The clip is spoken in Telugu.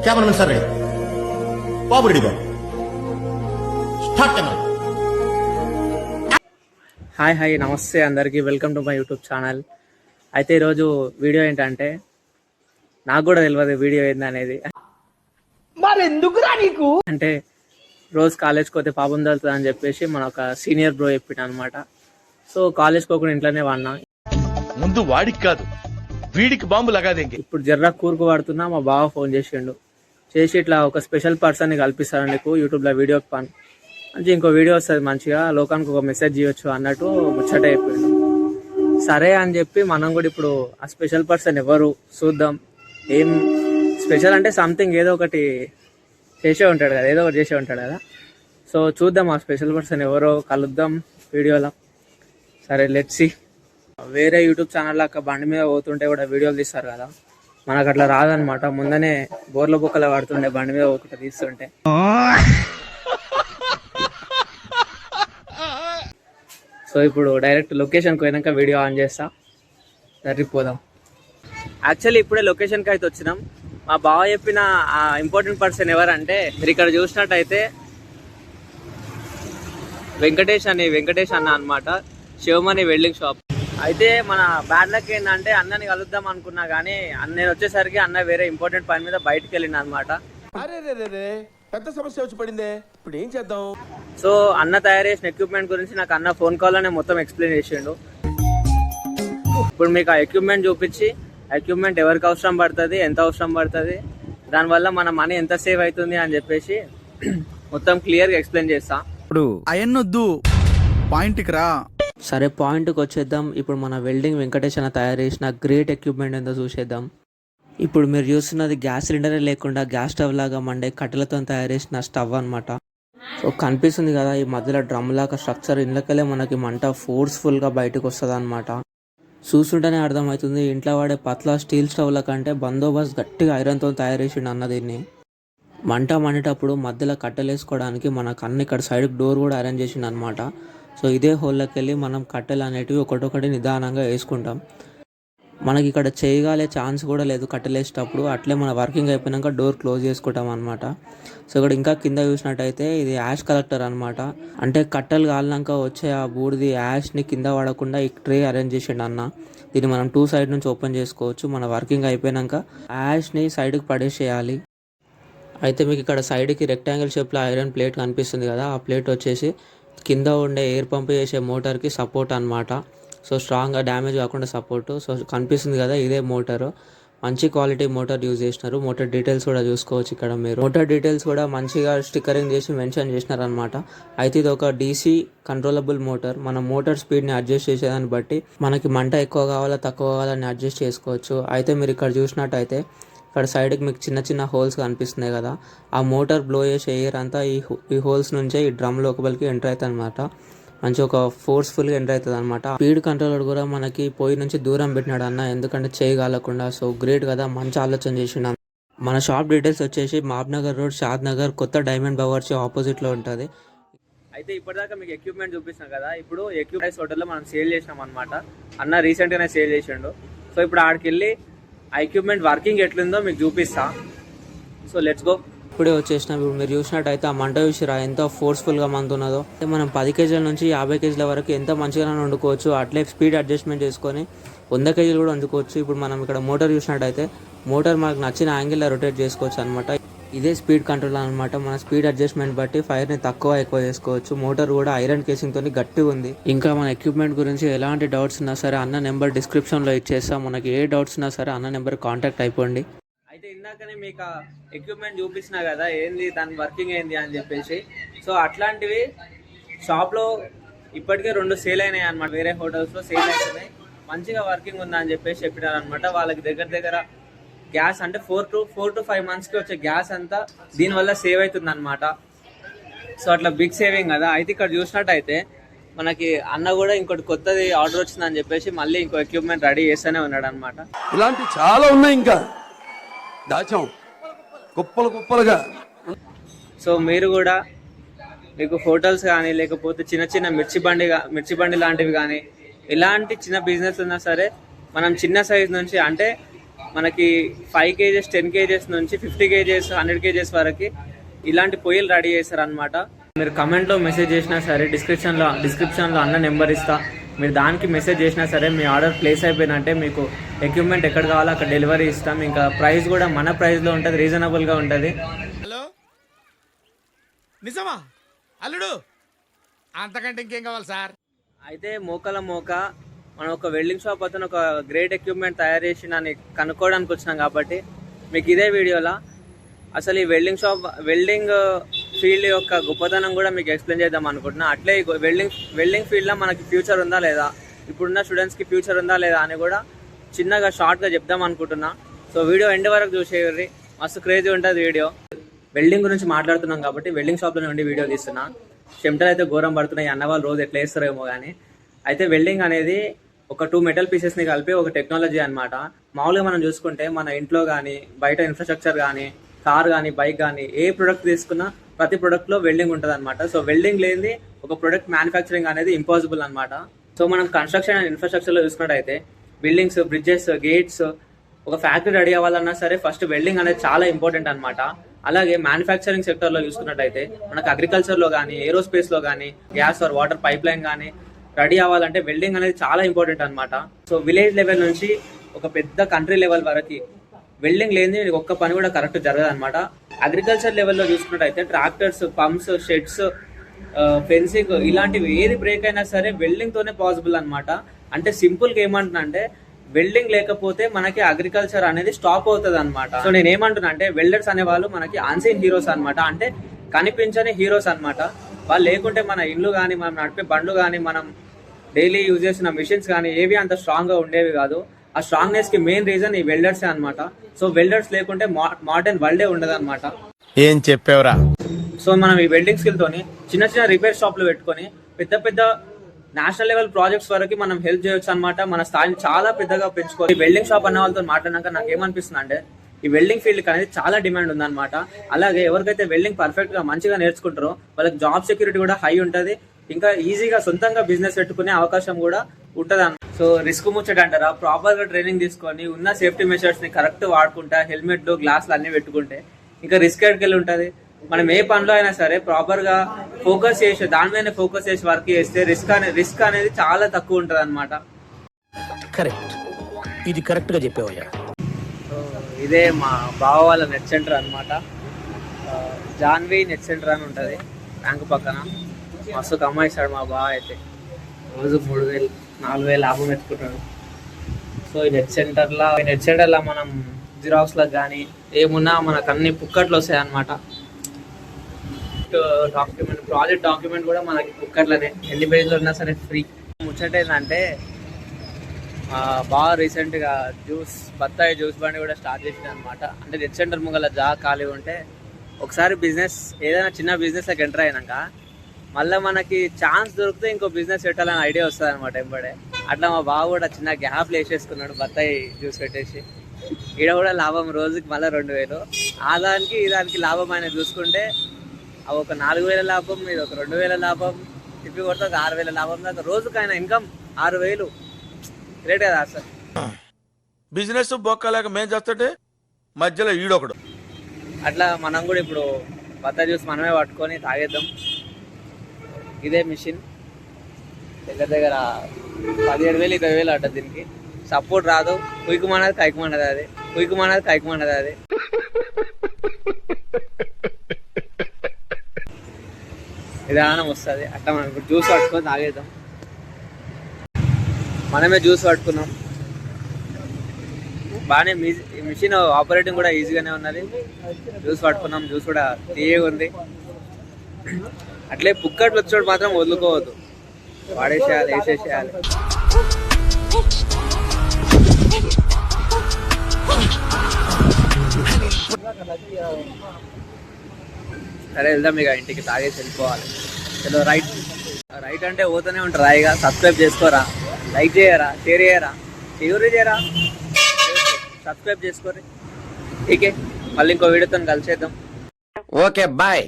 కెమెరామెన్ సార్ రెడీ, బాబు రెడీ, బాబు స్టార్ట్ కెమెరా. హాయ్ నమస్తే అందరికీ, welcome to my YouTube channel. అయితే ఈరోజు వీడియో ఏంటంటే, నాకు కూడా తెలియదు వీడియో ఏందనేది. మరి ఎందుకురా నీకు అంటే రోజు కాలేజ్కి పోతే పాపం తగులుతుంది అని చెప్పేసి మన ఒక సీనియర్ బ్రో చెప్పిన అనమాట. సో కాలేజ్కి పోకుండా ఇంట్లోనే వాడినా. ముందు వాడికి కాదు వీడికి బాంబు లగాదేంగి. ఇప్పుడు జర్రా కూరుకు పడుతున్నా, మా బావ ఫోన్ చేసి ఇట్లా ఒక స్పెషల్ పర్సన్ని కల్పిస్తాను నీకు యూట్యూబ్లో వీడియో పని మంచి ఇంకో వీడియో వస్తుంది, మంచిగా లోకానికి ఒక మెసేజ్ చేయొచ్చు అన్నట్టు ముచ్చట అయిపోయింది. సరే అని చెప్పి మనం కూడా ఇప్పుడు ఆ స్పెషల్ పర్సన్ ఎవరు చూద్దాం. ఏం స్పెషల్ అంటే సంథింగ్ ఏదో ఒకటి చేసే ఉంటాడు కదా, సో చూద్దాం ఆ స్పెషల్ పర్సన్ ఎవరో, కలుద్దాం వీడియోలో. సరే లెట్స్ సీ. వేరే యూట్యూబ్ ఛానల్ లాగా బండి మీద పోతుంటే కూడా వీడియోలు తీస్తారు కదా, మనకు అట్లా రాదనమాట. ముందనే బోర్ల బొక్కలు పడుతుండే బండి మీద ఒకటి తీస్తుంటే. సో ఇప్పుడు డైరెక్ట్ లొకేషన్కి పోయినాక వీడియో ఆన్ చేస్తా, సరిపోదాం. యాక్చువల్లీ ఇప్పుడే లొకేషన్కి అయితే వచ్చినాం. మా బావ చెప్పిన ఆ ఇంపార్టెంట్ పర్సన్ ఎవరంటే, మీరు ఇక్కడ చూసినట్టయితే వెంకటేష్ అన్న అనమాట, శివమణి వెల్డింగ్ షాప్. అయితే మన బ్యాడ్ లక్ ఏంటంటే, అన్నని కలుద్దాం అనుకున్నా కానీ నేను వచ్చేసరికి అన్న వేరే ఇంపార్టెంట్ పని మీద బయటకు వెళ్ళిన అనమాట. పెద్ద సమస్య వచ్చి పడిందే, ఇప్పుడు ఏం చేద్దాం? సో అన్న తయారు చేసిన ఎక్విప్మెంట్ గురించి నాకు అన్న ఫోన్ కాల్లోనే మొత్తం ఎక్స్ప్లెయిన్ చేసిండు. ఇప్పుడు మీకు ఆ ఎక్విప్మెంట్ చూపించి, ఎక్విప్మెంట్ ఎవరికి అవసరం పడుతుంది, ఎంత అవసరం పడుతుంది, దానివల్ల మన మనీ ఎంత సేవ్ అవుతుంది అని చెప్పేసి మొత్తం క్లియర్గా ఎక్స్ప్లెయిన్ చేస్తా. ఇప్పుడు అయన్నొద్దు, పాయింట్కి రా. సరే పాయింట్కి వచ్చేద్దాం. ఇప్పుడు మన వెల్డింగ్ వెంకటేష్ అన్న తయారు చేసిన గ్రేట్ ఎక్విప్మెంట్ ఏందో చూసేద్దాం. ఇప్పుడు మీరు చూస్తున్నది గ్యాస్ సిలిండరే లేకుండా గ్యాస్ స్టవ్ లాగా మండే కట్టెలతో తయారు చేసిన స్టవ్ అనమాట. సో కనిపిస్తుంది కదా ఈ మధ్యలో డ్రమ్ లాగా స్ట్రక్చర్, ఇంట్లోకెళ్ళే మనకి మంట ఫోర్స్ఫుల్గా బయటకు వస్తుంది అనమాట. చూస్తుంటేనే అర్థమవుతుంది, ఇంట్లో వాడే పత్లా స్టీల్ స్టవ్ల కంటే బందోబస్తు గట్టిగా ఐరన్తో తయారు చేసిండు అన్న దీన్ని. మంట మండేటప్పుడు మధ్యలో కట్టెలు వేసుకోవడానికి మనకు అన్ని ఇక్కడ సైడ్కి డోర్ కూడా అరేంజ్ చేసిండు అనమాట. సో ఇదే హోల్లోకి వెళ్ళి మనం కట్టెలు అనేటివి ఒకటొకటి నిదానంగా వేసుకుంటాం. మనకి ఇక్కడ చేయగలే ఛాన్స్ కూడా లేదు కట్టెలు వేసేటప్పుడు. అట్లే మన వర్కింగ్ అయిపోయినాక డోర్ క్లోజ్ చేసుకుంటాం అనమాట. సో ఇక్కడ ఇంకా కింద చూసినట్టయితే ఇది యాష్ కలెక్టర్ అనమాట. అంటే కట్టెలు కాలినాక వచ్చే ఆ బూడిది యాష్ని కింద పడకుండా ఈ ట్రే అరేంజ్ చేసిండు అన్న. దీన్ని మనం 2 సైడ్ నుంచి ఓపెన్ చేసుకోవచ్చు. మన వర్కింగ్ అయిపోయినాక యాష్ని సైడ్కి పడేసేయాలి. అయితే మీకు ఇక్కడ సైడ్కి రెక్టాంగిల్ షేప్లో ఐరన్ ప్లేట్ కనిపిస్తుంది కదా, ఆ ప్లేట్ వచ్చేసి కింద ఉండే ఎయిర్ పంప్ చేసే మోటార్కి సపోర్ట్ అనమాట. సో స్ట్రాంగ్గా డ్యామేజ్ కాకుండా సపోర్టు. సో కనిపిస్తుంది కదా, ఇదే మోటారు. మంచి క్వాలిటీ మోటార్ యూజ్ చేసినారు. మోటార్ డీటెయిల్స్ కూడా చూసుకోవచ్చు ఇక్కడ మీరు. మోటార్ డీటెయిల్స్ కూడా మంచిగా స్టిక్కరింగ్ చేసి మెన్షన్ చేసినారు అనమాట. అయితే ఇది ఒక డీసీ కంట్రోలబుల్ మోటార్. మన మోటార్ స్పీడ్ని అడ్జస్ట్ చేసేదాన్ని బట్టి మనకి మంట ఎక్కువ కావాలా తక్కువ కావాలని అడ్జస్ట్ చేసుకోవచ్చు. అయితే మీరు ఇక్కడ చూసినట్టయితే ఇక్కడ సైడ్కి మీకు చిన్న హోల్స్ కనిపిస్తున్నాయి కదా, ఆ మోటార్ బ్లో చేసే ఎయిర్ అంతా ఈ హోల్స్ నుంచే ఈ డ్రమ్ లోపలికి ఎంటర్ అవుతుంది అనమాట. మంచి ఒక ఫోర్స్ఫుల్గా ఎంటర్ అవుతుంది అనమాట. స్పీడ్ కంట్రోలర్ కూడా మనకి పొయ్యి నుంచి దూరం పెట్టినాడు అన్న, ఎందుకంటే చేయగలకుండా. సో గ్రేట్ కదా, మంచి ఆలోచన చేసిండు. మన షాప్ డీటెయిల్స్ వచ్చేసి మహబూబ్నగర్ రోడ్, షాద్ నగర్, కొత్త డైమండ్ బవర్చి ఆపోజిట్లో ఉంటుంది. అయితే ఇప్పటిదాకా మీకు ఎక్విప్మెంట్ చూపిస్తాం కదా, ఇప్పుడు ఎక్విప్మెంట్ హోటల్లో మనం సేల్ చేసినాం అనమాట. అన్న రీసెంట్గానే సేల్ చేసిండు. సో ఇప్పుడు ఆడికి వెళ్ళి ఆ ఎక్విప్మెంట్ వర్కింగ్ ఎట్లుందో మీకు చూపిస్తా. So let's go. ఇప్పుడే వచ్చేసినాం. ఇప్పుడు మీరు చూసినట్టయితే ఆ మంట చూసిరా ఎంత ఫోర్స్ఫుల్గా మంతున్నదో. మనం 10 కేజీల నుంచి 50 కేజీల వరకు ఎంత మంచిగా వండుకోవచ్చు. అట్లే స్పీడ్ అడ్జస్ట్మెంట్ చేసుకొని 100 కేజీలు కూడా వండుకోవచ్చు. ఇప్పుడు మనం ఇక్కడ మోటార్ చూసినట్టయితే మోటార్ మనకు నచ్చిన యాంగిల్లో రొటేట్ చేసుకోవచ్చు అనమాట. ఇదే స్పీడ్ కంట్రోల్ అనమాట. మన స్పీడ్ అడ్జస్ట్మెంట్ బట్టి ఫైర్ని తక్కువ ఎక్కువ చేసుకోవచ్చు. మోటార్ కూడా ఐరన్ కేసింగ్తో గట్టిగా ఉంది. ఇంకా మన ఎక్విప్మెంట్ గురించి ఎలాంటి డౌట్స్ ఉన్నా సరే అన్న నెంబర్ డిస్క్రిప్షన్లో ఇచ్చేస్తాం. మనకి ఏ డౌట్స్ ఉన్నా సరే అన్న నెంబర్ కాంటాక్ట్ అయిపోండి. అయితే ఇందాకనే మీకు ఎక్విప్మెంట్ చూపించినా కదా, ఏంది దాని వర్కింగ్ ఏంది అని చెప్పేసి. సో అట్లాంటివి షాప్లో ఇప్పటికే 2 సేల్ అయినాయి అనమాట. వేరే హోటల్స్లో సేల్ అవుతున్నాయి, మంచిగా వర్కింగ్ ఉందా అని చెప్పేసి చెప్పినారు అనమాట. వాళ్ళకి దగ్గర గ్యాస్ అంటే 4 to 5 monthsకి వచ్చే గ్యాస్ అంతా దీనివల్ల సేవ్ అవుతుంది అనమాట. సో అట్లా బిగ్ సేవింగ్ కదా. అయితే ఇక్కడ చూసినట్టయితే మనకి అన్న కూడా ఇంకోటి కొత్తది ఆర్డర్ వచ్చిందని చెప్పేసి మళ్ళీ ఇంకో ఎక్విప్మెంట్ రెడీ చేస్తూనే ఉన్నాడు అనమాట. ఇలాంటి చాలా ఉన్నాయి, ఇంకా దాచాం కుప్పలుగా. సో మీరు కూడా మీకు హోటల్స్ కానీ లేకపోతే చిన్న మిర్చి బండి లాంటివి కానీ ఇలాంటి చిన్న బిజినెస్ ఉన్నా సరే మనం చిన్న సైజ్ నుంచి అంటే మనకి 5 kgs 10 kgs నుంచి 50 kgs 100 kgs వరకు ఇలాంటి పొయ్యిలు రెడీ చేస్తారు అనమాట. మీరు కమెంట్లో మెసేజ్ చేసినా సరే, డిస్క్రిప్షన్లో అన్న నెంబర్ ఇస్తా, మీరు దానికి మెసేజ్ చేసినా సరే మీ ఆర్డర్ ప్లేస్ అయిపోయిందంటే మీకు ఎక్విప్మెంట్ ఎక్కడ కావాలో అక్కడ డెలివరీ ఇస్తాం. ఇంకా ప్రైస్ కూడా మన ప్రైస్లో ఉంటుంది, రీజనబుల్గా ఉంటుంది. హలో నిజమా అల్లుడు? అంతకంటే ఇంకేం కావాలి సార్? అయితే మోకల మోక మనం ఒక వెల్డింగ్ షాప్ అతను ఒక గ్రేట్ ఎక్విప్మెంట్ తయారు చేసి అని కనుక్కోవడానికి వచ్చినాం కాబట్టి మీకు ఇదే వీడియోలో అసలు ఈ వెల్డింగ్ ఫీల్డ్ యొక్క గొప్పతనం కూడా మీకు ఎక్స్ప్లెయిన్ చేద్దాం అనుకుంటున్నా. అట్లే వెల్డింగ్ ఫీల్డ్లో మనకి ఫ్యూచర్ ఉందా లేదా, ఇప్పుడున్న స్టూడెంట్స్కి ఫ్యూచర్ ఉందా లేదా అని కూడా చిన్నగా షార్ట్గా చెప్దాం అనుకుంటున్నా. సో వీడియో ఎండ్ వరకు చూసేయండి, మస్తు క్రేజీ ఉంటుంది వీడియో. వెల్డింగ్ గురించి మాట్లాడుతున్నాం కాబట్టి వెల్డింగ్ షాప్లో నుండి వీడియో తీస్తున్నా. చెమటలు అయితే ఘోరం పడుతున్నాయి, అన్న వాళ్ళు రోజు ఎట్లా వేస్తారేమో కానీ. అయితే వెల్డింగ్ అనేది ఒక 2 మెటల్ పీసెస్ని కలిపి ఒక టెక్నాలజీ అనమాట. మామూలుగా మనం చూసుకుంటే మన ఇంట్లో కానీ బయట ఇన్ఫ్రాస్ట్రక్చర్ కానీ కార్ కానీ బైక్ కానీ ఏ ప్రొడక్ట్ తీసుకున్నా ప్రతి ప్రొడక్ట్లో వెల్డింగ్ ఉంటుంది అనమాట. సో వెల్డింగ్ లేనిది ఒక ప్రొడక్ట్ మ్యానుఫ్యాక్చరింగ్ అనేది ఇంపాసిబుల్ అనమాట. సో మనం కన్స్ట్రక్షన్ అండ్ ఇన్ఫ్రాస్ట్రక్చర్లో చూసుకున్నట్టయితే బిల్డింగ్స్, బ్రిడ్జెస్, గేట్స్, ఒక ఫ్యాక్టరీ రెడీ అవ్వాలన్నా సరే ఫస్ట్ వెల్డింగ్ అనేది చాలా ఇంపార్టెంట్ అనమాట. అలాగే మ్యానుఫ్యాక్చరింగ్ సెక్టర్లో చూసుకున్నట్టయితే మనకు అగ్రికల్చర్లో కానీ ఏరోస్పేస్లో కానీ gas or water pipeline కానీ రెడీ అవ్వాలంటే వెల్డింగ్ అనేది చాలా ఇంపార్టెంట్ అనమాట. సో విలేజ్ లెవెల్ నుంచి ఒక పెద్ద కంట్రీ లెవెల్ వరకు వెల్డింగ్ లేని ఒక్క పని కూడా కరెక్ట్ జరగదు అనమాట. అగ్రికల్చర్ లెవెల్లో చూసుకున్నట్టయితే ట్రాక్టర్స్, పంప్స్, షెడ్స్, ఫెన్సింగ్ ఇలాంటివి ఏది బ్రేక్ అయినా సరే వెల్డింగ్తోనే పాసిబుల్ అనమాట. అంటే సింపుల్గా ఏమంటున్నా అంటే వెల్డింగ్ లేకపోతే మనకి అగ్రికల్చర్ అనేది స్టాప్ అవుతుంది అనమాట. సో నేను ఏమంటున్నా అంటే వెల్డర్స్ అనే వాళ్ళు మనకి అన్సీన్ హీరోస్ అనమాట, అంటే కనిపించని హీరోస్ అనమాట. వాళ్ళు లేకుంటే మన ఇల్లు కానీ మనం నడిపే బండ్లు కానీ మనం డైలీ యూజ్ చేసిన మిషన్స్ కానీ ఏవి అంత స్ట్రాంగ్గా ఉండేవి కాదు. ఆ స్ట్రాంగ్నెస్కి మెయిన్ రీజన్ ఈ వెల్డర్సే అనమాట. సో వెల్డర్స్ లేకుంటే మోడర్న్ వరల్డే ఉండదు అనమాట. ఏం చెప్పావురా? సో మనం ఈ వెల్డింగ్ స్కిల్తోని చిన్న రిపేర్ షాప్లు పెట్టుకొని పెద్ద నేషనల్ లెవెల్ ప్రాజెక్ట్స్ వరకు మనం హెల్ప్ చేయొచ్చు అనమాట. మన స్థాయిని చాలా పెద్దగా పెంచుకోవాలి. ఈ వెల్డింగ్ షాప్ అన్న వాళ్ళతో మాట్లాడినాక నాకు ఏమనిపిస్తుంది అంటే ఈ వెల్డింగ్ ఫీల్డ్ అనేది చాలా డిమాండ్ ఉందన్నమాట. అలాగే ఎవరికైతే వెల్డింగ్ పర్ఫెక్ట్గా మంచిగా నేర్చుకుంటారో వాళ్ళకి జాబ్ సెక్యూరిటీ కూడా హై ఉంటుంది. ఇంకా ఈజీగా సొంతంగా బిజినెస్ పెట్టుకునే అవకాశం కూడా ఉంటుంది అన్న. సో రిస్క్ ముచ్చట అంటారా, ప్రాపర్గా ట్రైనింగ్ తీసుకొని ఉన్న సేఫ్టీ మెషర్స్ని కరెక్ట్ వాడుకుంటా హెల్మెట్లు, గ్లాసులు అన్నీ పెట్టుకుంటే ఇంకా రిస్క్ ఎక్కడికెళ్ళి ఉంటుంది. మనం ఏ పనిలో అయినా సరే ప్రాపర్గా ఫోకస్ చేసి దాని మీద ఫోకస్ చేసి వర్క్ చేస్తే రిస్క్ అనేది చాలా తక్కువ ఉంటుంది అనమాట. కరెక్ట్, ఇది కరెక్ట్ గా చెప్పావయ్యా. సో ఇదే మా బావ వాళ్ళ నెట్ సెంటర్ అనమాట. జాన్వీ నెట్ సెంటర్ అని ఉంటుంది బ్యాంకు పక్కన. మస్తు కమ్మాయిస్తాడు మా బావ అయితే, రోజు 3,000 4,000 లాభం ఎత్తుకుంటాడు. సో ఈ నెట్ సెంటర్లో మనం జిరాక్స్లకు కానీ ఏమున్నా మనకు అన్ని పుక్కట్లు వస్తాయి అన్నమాట. ప్రాజెక్ట్ డాక్యుమెంట్ కూడా మనకి పుక్కట్లనే, ఎన్ని పేజీలు ఉన్నా సరే ఫ్రీ. ముచ్చట ఏంటంటే బాగా రీసెంట్గా బత్తాయి జ్యూస్ బండి కూడా స్టార్ట్ చేసింది అనమాట. అంటే నెట్ సెంటర్ ముంగల ఖాళీ ఉంటే ఒకసారి బిజినెస్ ఏదైనా చిన్న బిజినెస్లోకి ఎంటర్ అయినాక మళ్ళీ మనకి ఛాన్స్ దొరికితే ఇంకో బిజినెస్ పెట్టాలని ఐడియా వస్తుంది అనమాట ఎంబడే. అట్లా మా బావ కూడా చిన్న గ్యాప్లు వేసేసుకున్నాడు బత్తాయి జ్యూస్ పెట్టేసి. ఈడ కూడా లాభం రోజుకి మళ్ళీ 2,000. ఆ దానికి ఈ దానికి లాభం ఆయన చూసుకుంటే అవి ఒక 4,000 లాభం, ఇది ఒక 2,000 లాభం, తిప్పి కొడితే ఒక 6,000 లాభం దాకా రోజుకి ఆయన ఇన్కమ్ 6,000. గ్రేట్ కదా అసలు. బిజినెస్ బొక్కలేక మేం చేస్తుంటే మధ్యలో ఈడొకడు. అట్లా మనం కూడా ఇప్పుడు బత్తాయి జ్యూస్ మనమే పట్టుకొని తాగేద్దాం. ఇదే మిషన్ దగ్గర 17,000 20,000 అట్ట. దీనికి సపోర్ట్ రాదు, కుయ్యమన్నది కైకమన్నది అది, కుయ్యమన్నది కైకమన్నది అది. విధానం వస్తుంది. అట్లా మనం ఇప్పుడు జ్యూస్ పట్టుకొని తాగేద్దాం. మనమే జ్యూస్ పట్టుకున్నాం బాగానే. మిషన్ ఆపరేటింగ్ కూడా ఈజీగానే ఉన్నది. జ్యూస్ పట్టుకున్నాం, జ్యూస్ కూడా తీయగా ఉంది. అట్లే పుక్కట్లు వచ్చేవాడు మాత్రం వదులుకోవద్దు, వాడేసేయాలి, వేసేసేయాలి. సరే వెళ్దాం ఇక ఇంటికి, తాగేసి వెళ్ళిపోవాలి. చలో రైట్ అంటే పోతూనే ఉంటారు. హాయిగా సబ్స్క్రైబ్ చేసుకోరా, లైక్ చేయరా, షేర్ చేయరా, చేయరా, సబ్స్క్రైబ్ చేసుకోరి. ఠీకే, మళ్ళీ ఇంకో వీడియోతో కలిసేద్దాం. Okay bye.